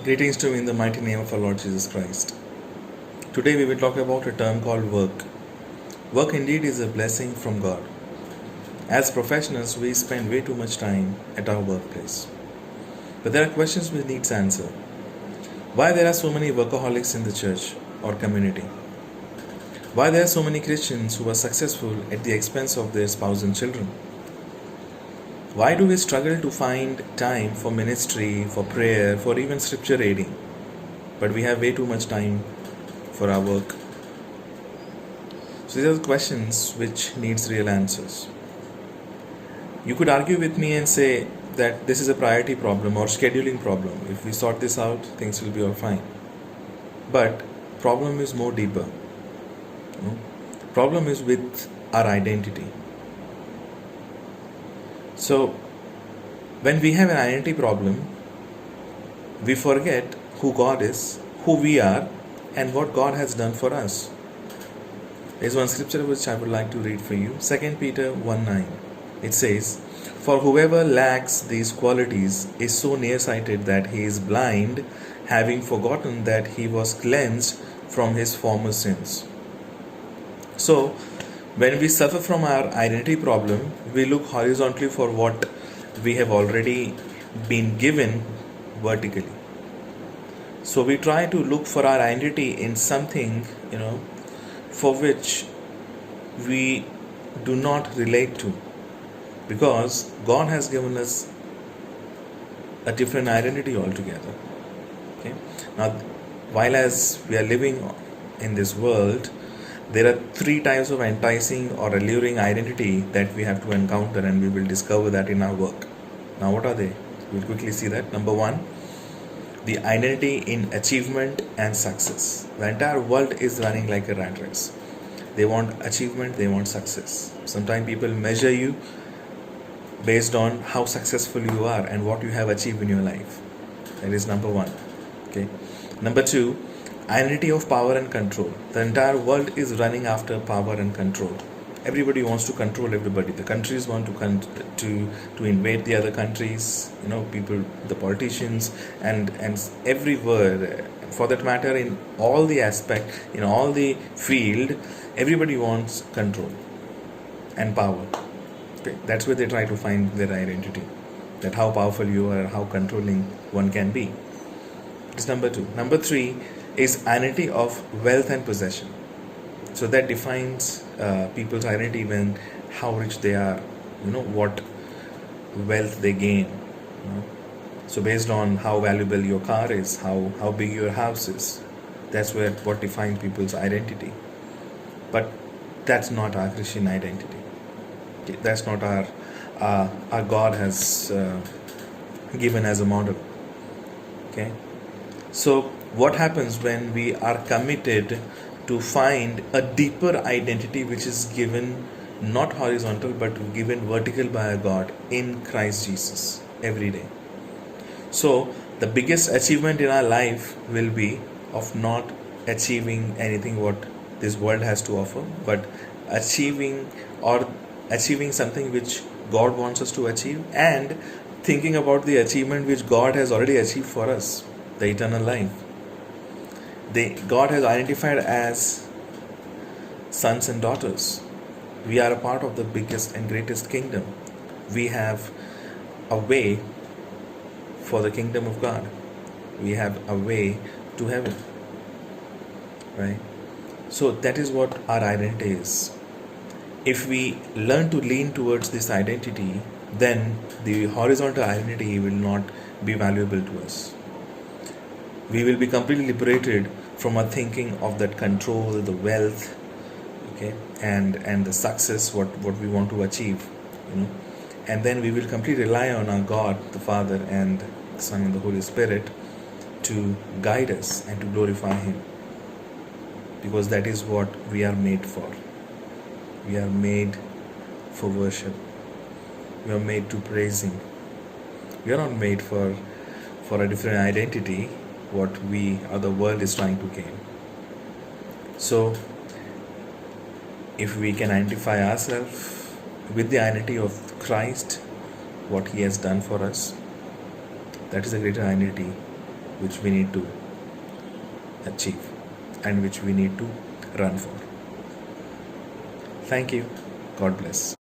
Greetings to you in the mighty name of our Lord Jesus Christ. Today we will talk about a term called work. Work indeed is a blessing from God. As professionals, we spend way too much time at our workplace. But there are questions which needs answer. Why there are so many workaholics in the church or community? Why there are so many Christians who are successful at the expense of their spouse and children? Why do we struggle to find time for ministry, for prayer, for even scripture reading? But we have way too much time for our work. So these are the questions which needs real answers. You could argue with me and say that this is a priority problem or scheduling problem. If we sort this out, things will be all fine. But problem is more deeper. Problem is with our identity. So when we have an identity problem, we forget who God is, who we are, and what God has done for us. There's one scripture which I would like to read for you. 2 Peter 1:9. It says, "For whoever lacks these qualities is so nearsighted that he is blind, having forgotten that he was cleansed from his former sins." So, when we suffer from our identity problem, we look horizontally for what we have already been given vertically. So we try to look for our identity in something, for which we do not relate to, because God has given us a different identity altogether. Okay. Now, while as we are living in this world, there are three types of enticing or alluring identity that we have to encounter, and we will discover that in our work. Now, what are they? We'll quickly see that. Number one, the identity in achievement and success. The entire world is running like a rat race. They want achievement, they want success. Sometimes people measure you based on how successful you are and what you have achieved in your life. That is number one. Okay. Number two, identity of power and control. The entire world is running after power and control. Everybody wants to control everybody. The countries want to invade the other countries. People, the politicians, and everywhere, for that matter, in all the aspect, in all the field, everybody wants control and power. Okay, that's where they try to find their identity. That how powerful you are, how controlling one can be. It's number two. Number three is identity of wealth and possession. So that defines people's identity when how rich they are, what wealth they gain. So based on how valuable your car is, how big your house is, that's what defines people's identity. But that's not our Christian identity. Okay, that's not our God has given as a model. Okay. So what happens when we are committed to find a deeper identity which is given not horizontal but given vertical by a God in Christ Jesus every day? So the biggest achievement in our life will be of not achieving anything what this world has to offer, but achieving something which God wants us to achieve, and thinking about the achievement which God has already achieved for us, the eternal life. God has identified as sons and daughters. We are a part of the biggest and greatest kingdom. We have a way for the kingdom of God. We have a way to heaven. Right? So that is what our identity is. If we learn to lean towards this identity, then the horizontal identity will not be valuable to us. We will be completely liberated from our thinking of that control, the wealth, okay, and the success, what we want to achieve, and then we will completely rely on our God, the Father and the Son and the Holy Spirit to guide us and to glorify Him, because that is what we are made for. We are made for worship. We are made to praise Him. We are not made for a different identity what we or the world is trying to gain. So if we can identify ourselves with the identity of Christ, what He has done for us, that is a greater identity which we need to achieve and which we need to run for. Thank you. God bless.